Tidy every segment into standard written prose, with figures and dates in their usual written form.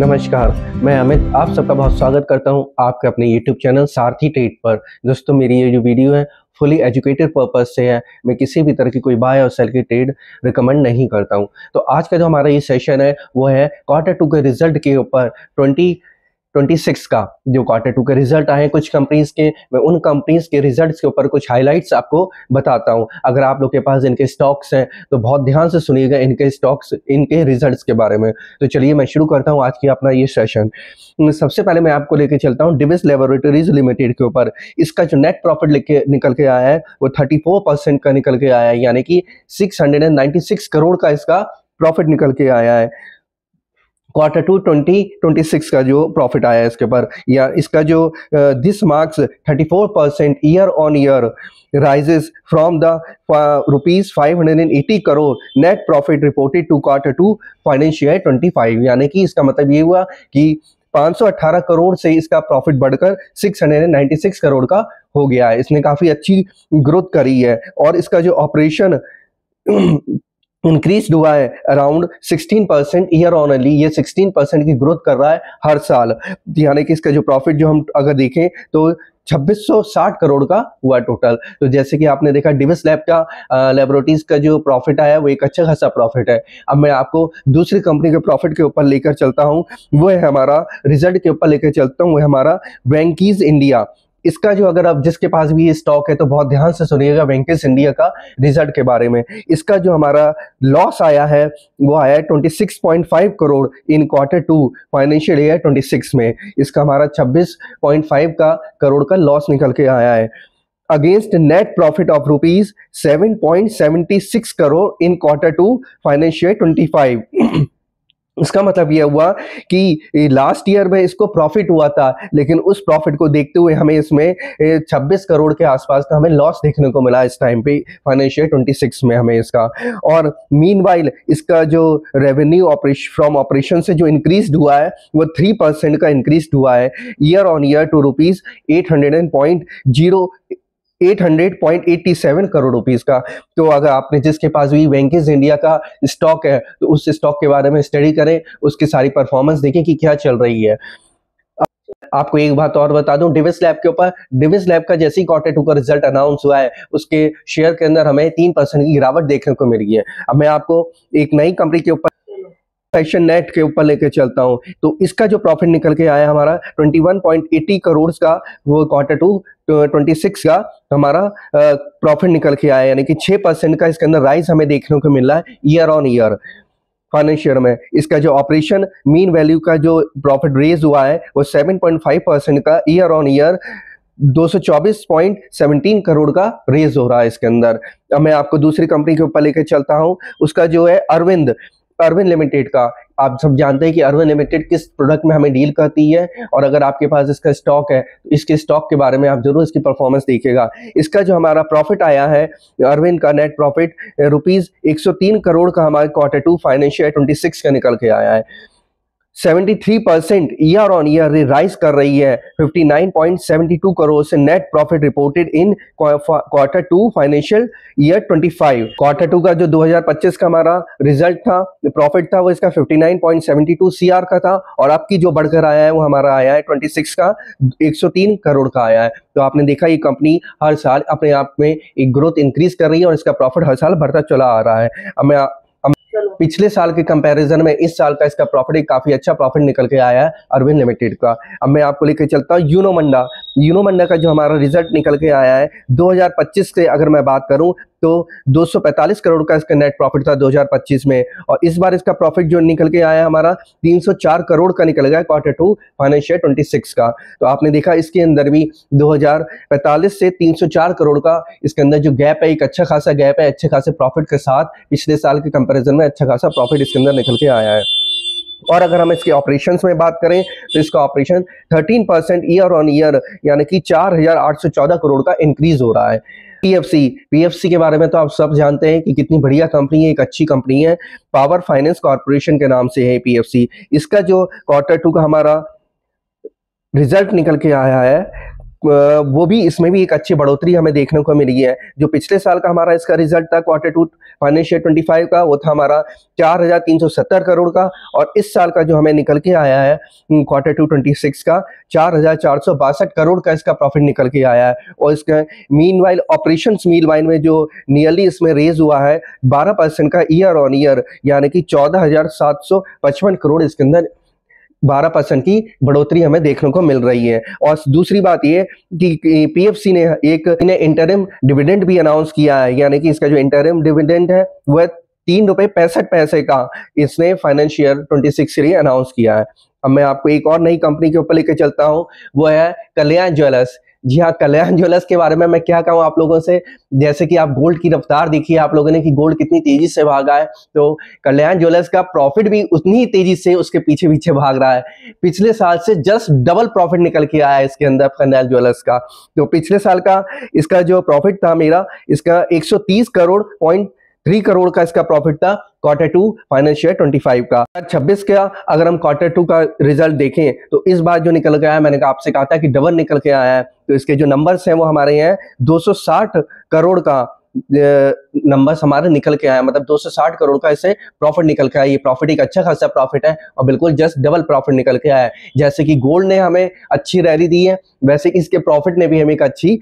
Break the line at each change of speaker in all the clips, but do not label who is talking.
नमस्कार, मैं अमित आप सबका बहुत स्वागत करता हूं आपके अपने YouTube चैनल सारथी ट्रेड पर। दोस्तों, मेरी ये जो वीडियो है फुली एजुकेटेड पर्पज से है। मैं किसी भी तरह की कोई बाय और सेल की ट्रेड रिकमेंड नहीं करता हूं। तो आज का जो हमारा ये सेशन है वो है Q2 के रिजल्ट के ऊपर 2026 का जो Q2 के रिजल्ट आए हैं कुछ कंपनीज के, मैं उन कंपनीज के रिजल्ट्स के ऊपर कुछ हाइलाइट्स आपको बताता हूं। अगर आप लोग के पास इनके स्टॉक्स हैं तो बहुत ध्यान से सुनिएगा इनके स्टॉक्स, इनके रिजल्ट्स के बारे में। तो चलिए मैं शुरू करता हूं आज की अपना ये सेशन। सबसे पहले मैं आपको लेके चलता हूं डिविस लैबोरेटरीज लिमिटेड के ऊपर। इसका जो नेट प्रॉफिट लेके निकल के आया है वो 34% का निकल के आया है, यानी कि 696 करोड़ का इसका प्रॉफिट निकल के आया है। Q2 2026 का जो प्रॉफिट आया है इसके ऊपर, या इसका जो this marks 34% year on year rises from the ₹580 crore net profit reported to Q2 financial year 25, यानी कि इसका मतलब ये हुआ कि 518 करोड़ से इसका प्रॉफिट बढ़कर 696 करोड़ का हो गया है। इसने काफी अच्छी ग्रोथ करी है और इसका जो ऑपरेशन इंक्रीज हुआ है अराउंड 16% ईयर ऑनरली। ये 16% की ग्रोथ कर रहा है हर साल, यानी कि इसका जो प्रॉफिट जो हम अगर देखें तो 2660 करोड़ का हुआ टोटल। तो जैसे कि आपने देखा डिविस लैब का लेबोरेटरीज का जो प्रॉफिट आया वो एक अच्छा खासा प्रॉफिट है। अब मैं आपको दूसरी कंपनी के प्रॉफिट के ऊपर लेकर चलता हूँ, वो है हमारा रिजल्ट के ऊपर लेकर चलता हूँ, वो है हमारा वेंकीज इंडिया। इसका जो अगर आप जिसके पास भी ये स्टॉक है तो बहुत ध्यान से सुनिएगा वेंकीज इंडिया का रिजल्ट के बारे में। इसका जो हमारा लॉस आया है वो आया है 26.5 करोड़ इन Q2 फाइनेंशियल ईयर 26 में। इसका हमारा 26.5 का करोड़ का लॉस निकल के आया है against net profit of ₹7.76 crore in Q2 financial 25। इसका मतलब यह हुआ कि लास्ट ईयर में इसको प्रॉफिट हुआ था, लेकिन उस प्रॉफिट को देखते हुए हमें इसमें 26 करोड़ के आसपास का हमें लॉस देखने को मिला इस टाइम पे फाइनेंशियल 26 में हमें इसका। और मीनवाइल इसका जो रेवेन्यू फ्रॉम ऑपरेशन से जो इंक्रीज हुआ है वो 3% का इंक्रीज हुआ है year on year to ₹800.87 crore rupees का। तो अगर आपने जिसके पास भी वेंकीज इंडिया का स्टॉक है तो उस स्टॉक के बारे में स्टडी करें, उसकी सारी परफॉर्मेंस देखें कि क्या चल रही है। आपको एक बात और बता दूं डिविस लैब के ऊपर, डिविस लैब का जैसे ही Q2 का रिजल्ट अनाउंस हुआ है उसके शेयर के अंदर हमें 3% की गिरावट देखने को मिल रही है। अब मैं आपको एक नई कंपनी के ऊपर फैशन नेट के ऊपर लेके चलता हूं, तो इसका जो प्रॉफिट निकल के आया हमारा 21.80 करोड़ का, वो Q2 26 का हमारा प्रॉफिट निकल के आया, यानी कि 6% का इसके अंदर राइज हमें देखने को मिल रहा है ईयर ऑन ईयर फाइनेंशियल में। इसका जो ऑपरेशन मीन वैल्यू का जो प्रॉफिट रेज हुआ है वो 7.5% का ईयर ऑन ईयर 224.17 करोड़ का रेज हो रहा है इसके अंदर। अब मैं आपको दूसरी कंपनी के ऊपर लेके चलता हूं, उसका जो है अरविंद लिमिटेड का। आप सब जानते हैं कि अरविंद लिमिटेड किस प्रोडक्ट में हमें डील करती है, और अगर आपके पास इसका स्टॉक है तो इसके स्टॉक के बारे में आप जरूर इसकी परफॉर्मेंस देखिएगा। इसका जो हमारा प्रॉफिट आया है अरविंद का नेट प्रॉफिट ₹103 करोड़ का हमारे Q2 फाइनेंशियल 26 का निकल के आया है। 73% ईयर ऑन ईयर राइज कर रही है 59.72 करोड़ से net profit reported in Q2 financial year 25। Q2 का जो 2025 का हमारा रिजल्ट था, प्रॉफिट था, वो इसका 59.72 CR का था, और आपकी जो बढ़कर आया है वो हमारा आया है 26 का 103 करोड़ का आया है। तो आपने देखा ये कंपनी हर साल अपने आप में एक ग्रोथ इंक्रीज कर रही है और इसका प्रॉफिट हर साल बढ़ता चला आ रहा है। अब मैं पिछले साल के कंपैरिजन में इस साल का इसका प्रॉफिट एक काफी अच्छा प्रॉफिट निकल के आया है अरविंद लिमिटेड का। अब मैं आपको लेकर चलता हूँ यूनो मंडा का जो हमारा रिजल्ट निकल के आया है 2025 से अगर मैं बात करूं तो 245 करोड़ का इसका नेट प्रॉफिट था 2025 में, और इस बार इसका प्रॉफिट जो निकल के आया हमारा 304 करोड़ का निकल गया Q2 फाइनेंशियल 26 का। तो आपने देखा इसके अंदर भी 2045 से 304 करोड़ का इसके अंदर जो गैप है, एक अच्छा खासा गैप है, अच्छे खासे प्रॉफिट के साथ पिछले साल के कंपेरिजन में अच्छा खासा प्रॉफिट इसके अंदर निकल के आया है। और अगर हम इसके ऑपरेशंस में बात करें तो इसका ऑपरेशन 13% ईयर ऑन ईयर, यानी कि 4,814 करोड़ का इंक्रीज हो रहा है। पीएफसी के बारे में तो आप सब जानते हैं कि कितनी बढ़िया कंपनी है, एक अच्छी कंपनी है, पावर फाइनेंस कॉर्पोरेशन के नाम से है पीएफसी। इसका जो Q2 का हमारा रिजल्ट निकल के आया है वो भी इसमें भी एक अच्छी बढ़ोतरी हमें देखने को मिली है। जो पिछले साल का हमारा इसका रिजल्ट था क्वार्टर टू फाइनेंशियल 25 का, वो था हमारा 4,370 करोड़ का, और इस साल का जो हमें निकल के आया है क्वार्टर टू 26 का 4,462 करोड़ का इसका प्रॉफिट निकल के आया है। और इसका मीनवाइल ऑपरेशंस मीनवाइल में जो नियरली इसमें रेज हुआ है 12% का ईयर ऑन ईयर, यानी कि 14,755 करोड़ इसके अंदर 12% की बढ़ोतरी हमें देखने को मिल रही है। और दूसरी बात ये कि पीएफसी ने इंटरिम डिविडेंड भी अनाउंस किया है, यानी कि इसका जो इंटरिम डिविडेंड है वह ₹3.65 का इसने फाइनेंशियल 26 के लिए अनाउंस किया है। अब मैं आपको एक और नई कंपनी के ऊपर लेकर चलता हूँ, वो है कल्याण ज्वेलर्स। जी हाँ, कल्याण ज्वेलर्स के बारे में मैं क्या कहूँ आप लोगों से, जैसे कि आप गोल्ड की रफ्तार देखिए आप लोगों ने कि गोल्ड कितनी तेजी से भागा है, तो कल्याण ज्वेलर्स का प्रॉफिट भी उतनी ही तेजी से उसके पीछे पीछे भाग रहा है। पिछले साल से जस्ट डबल प्रॉफिट निकल के आया है इसके अंदर कल्याण ज्वेलर्स का। तो पिछले साल का इसका जो प्रॉफिट था मेरा, इसका 130.3 करोड़ का इसका प्रॉफिट था क्वार्टर टू फाइनेंशियल 25 का। 26 का अगर हम क्वार्टर टू का रिजल्ट देखें तो इस बार जो निकल के आया, मैंने आपसे कहा था कि डबल निकल के आया है, तो इसके जो नंबर्स हैं वो हमारे हैं 260 करोड़ का नंबर्स हमारे निकल के आया, मतलब 260 करोड़ का इससे प्रॉफिट निकल के आया। ये प्रॉफिट एक अच्छा खासा प्रॉफिट है और बिल्कुल जस्ट डबल प्रॉफिट निकल के आया है। जैसे कि गोल्ड ने हमें अच्छी रैली दी है, वैसे कि इसके प्रॉफिट ने भी हमें एक अच्छी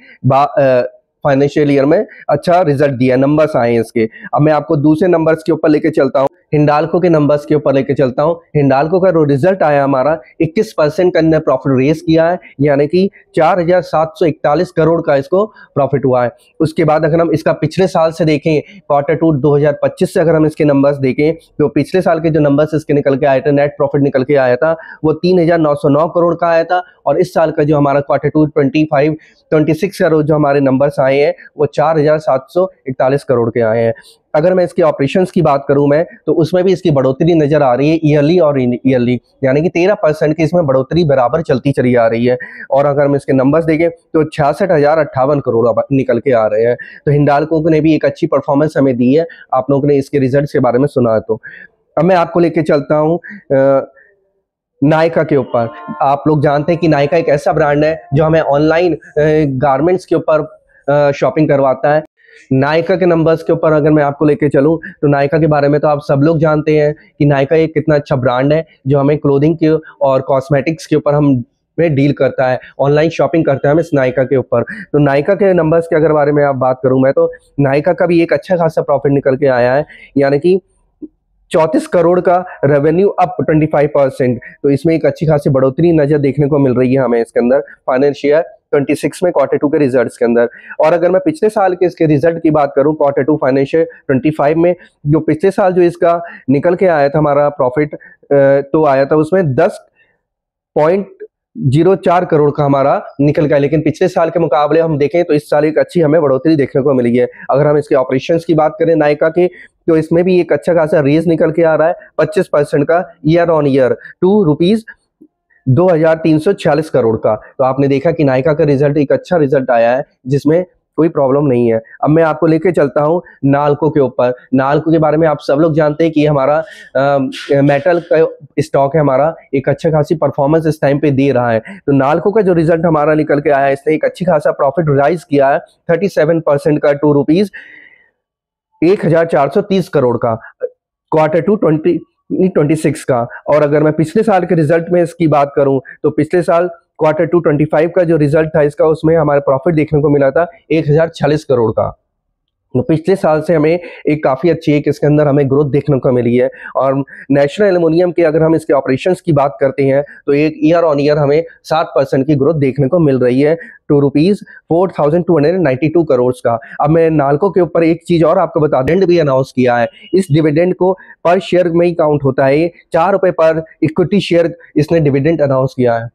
फाइनेंशियल ईयर में अच्छा रिजल्ट दिया, नंबर्स आए हैं इसके। अब मैं आपको दूसरे नंबर्स के ऊपर लेके चलता हूँ, हिंडाल्को के नंबर्स के ऊपर लेके चलता हूँ। हिंडाल्को का जो रिजल्ट आया हमारा 21% का इन्होंने प्रॉफिट रेस किया है, यानी कि 4,741 करोड़ का इसको प्रॉफिट हुआ है। उसके बाद अगर हम इसका पिछले साल से देखें, क्वार्टर टू 2025 से अगर हम इसके नंबर्स देखें, तो पिछले साल के जो नंबर्स इसके निकल के आए थे, नेट प्रॉफिट निकल के आया था वो 3,909 करोड़ का आया था। और इस साल का जो हमारा क्वार्टर टू 26 का जो हमारे नंबर्स आए हैं वो 4,741 करोड़ के आए हैं। अगर मैं इसके ऑपरेशंस की बात करूं मैं, तो उसमें भी इसकी बढ़ोतरी नजर आ रही है ईयरली और ईयरली, यानी कि 13% की इसमें बढ़ोतरी बराबर चलती चली आ रही है। और अगर हम इसके नंबर्स देखें तो 66,058 करोड़ निकल के आ रहे हैं। तो हिंडाल्को ने भी एक अच्छी परफॉर्मेंस हमें दी है, आप लोगों ने इसके रिजल्ट के बारे में सुना है। तो अब मैं आपको लेके चलता हूँ नायका के ऊपर। आप लोग जानते हैं कि नायका एक ऐसा ब्रांड है जो हमें ऑनलाइन गारमेंट्स के ऊपर शॉपिंग करवाता है। नायका के नंबर्स के ऊपर अगर मैं आपको लेके चलूं, तो नायका के बारे में तो आप सब लोग जानते हैं कि नायका एक कितना अच्छा ब्रांड है जो हमें क्लोथिंग के और कॉस्मेटिक्स के ऊपर हम में डील करता है, ऑनलाइन शॉपिंग करते हैं हम इस नायका के ऊपर। तो नायका के नंबर्स के अगर बारे में आप बात करूं मैं, तो नायका का भी एक अच्छा खासा प्रॉफिट निकल के आया है, यानी कि 34 करोड़ का रेवेन्यू अप 25%। तो इसमें एक अच्छी खासी बढ़ोतरी नजर देखने को मिल रही है हमें इसके अंदर फाइनेंशियल 26 में क्वार्टर टू के रिजल्ट्स के अंदर। और अगर मैं पिछले साल के इसके रिजल्ट की बात करूं क्वार्टर टू फाइनेंशियल 25 में, जो पिछले साल जो इसका निकल के आया था हमारा प्रॉफिट, तो आया था उसमें 10.04 करोड़ का हमारा निकल गया। लेकिन पिछले साल के मुकाबले हम देखें तो इस साल एक अच्छी हमें बढ़ोतरी देखने को मिली है। अगर हम इसके ऑपरेशंस की बात करें नायका के, तो इसमें भी एक अच्छा खासा रेज निकल के आ रहा है 25% का ईयर ऑन ईयर ₹2,346 करोड़ का। तो आपने देखा कि नायका का रिजल्ट एक अच्छा रिजल्ट आया है जिसमें कोई प्रॉब्लम नहीं है। अब मैं आपको लेके चलता हूं नाल्को के ऊपर। नाल्को के बारे में आप सब लोग जानते हैं कि हमारा मेटल का स्टॉक है, हमारा एक अच्छा खासी परफॉर्मेंस इस टाइम पे दे रहा है। तो नाल्को का जो रिजल्ट हमारा निकल के आया है, इसने एक अच्छी खासा प्रॉफिट राइज किया है 37% का ₹1,430 करोड़ का क्वार्टर टू 2026 का। और अगर मैं पिछले साल के रिजल्ट में इसकी बात करूं, तो पिछले साल क्वार्टर टू 25 का जो रिजल्ट था इसका, उसमें हमारा प्रॉफिट देखने को मिला था 1,046 करोड़ का। तो पिछले साल से हमें एक काफ़ी अच्छी एक इसके अंदर हमें ग्रोथ देखने को मिली है। और नेशनल एल्युमिनियम के अगर हम इसके ऑपरेशंस की बात करते हैं, तो एक ईयर ऑन ईयर हमें 7% की ग्रोथ देखने को मिल रही है ₹4,292 करोड़ का। अब मैं नाल्को के ऊपर एक चीज़ और आपको बता, डिविडेंड भी अनाउंस किया है। इस डिविडेंड को पर शेयर में ही काउंट होता है, ₹4 पर इक्विटी शेयर इसने डिविडेंड अनाउंस किया है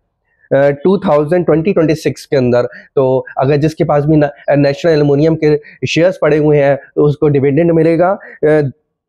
2026 के अंदर। तो अगर जिसके पास भी नेशनल एल्युमिनियम के शेयर्स पड़े हुए हैं तो उसको डिविडेंड मिलेगा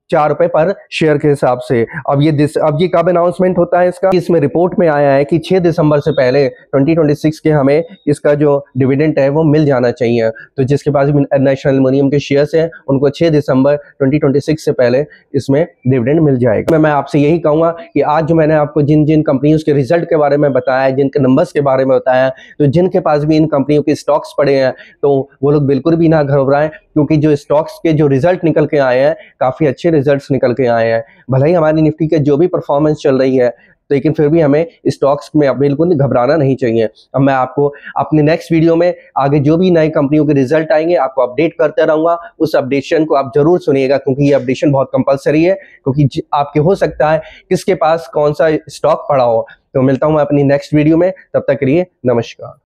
₹4 पर शेयर के हिसाब से। अब ये कब अनाउंसमेंट होता है इसका? इसमें रिपोर्ट में आया है कि 6 दिसंबर से पहले 2026 के हमें इसका जो डिविडेंड है वो मिल जाना चाहिए। तो जिसके पास भी नेशनल एल्युमिनियम के शेयर्स हैं उनको 6 दिसंबर 2026 से पहले इसमें डिविडेंड मिल जाएगा। मैं आपसे यही कहूँगा कि आज जो मैंने आपको जिन जिन कंपनियों के रिजल्ट के बारे में बताया, जिनके नंबर्स के बारे में बताया, तो जिनके पास भी इन कंपनियों के स्टॉक्स पड़े हैं तो वो लोग बिल्कुल भी ना घबराएं, क्योंकि जो स्टॉक्स के जो रिजल्ट निकल के आए हैं काफ़ी अच्छे रिजल्ट्स निकल के आए हैं। भले ही हमारी निफ्टी के जो भी परफॉर्मेंस चल रही है, लेकिन फिर भी हमें स्टॉक्स में बिल्कुल घबराना नहीं चाहिए। अब मैं आपको अपने नेक्स्ट वीडियो में आगे जो भी नई कंपनियों के रिजल्ट आएंगे आपको अपडेट करते रहूँगा। उस अपडेशन को आप जरूर सुनिएगा, क्योंकि ये अपडेशन बहुत कंपलसरी है, क्योंकि आपके हो सकता है किसके पास कौन सा स्टॉक पड़ा हो। तो मिलता हूँ मैं अपनी नेक्स्ट वीडियो में, तब तक के लिए नमस्कार।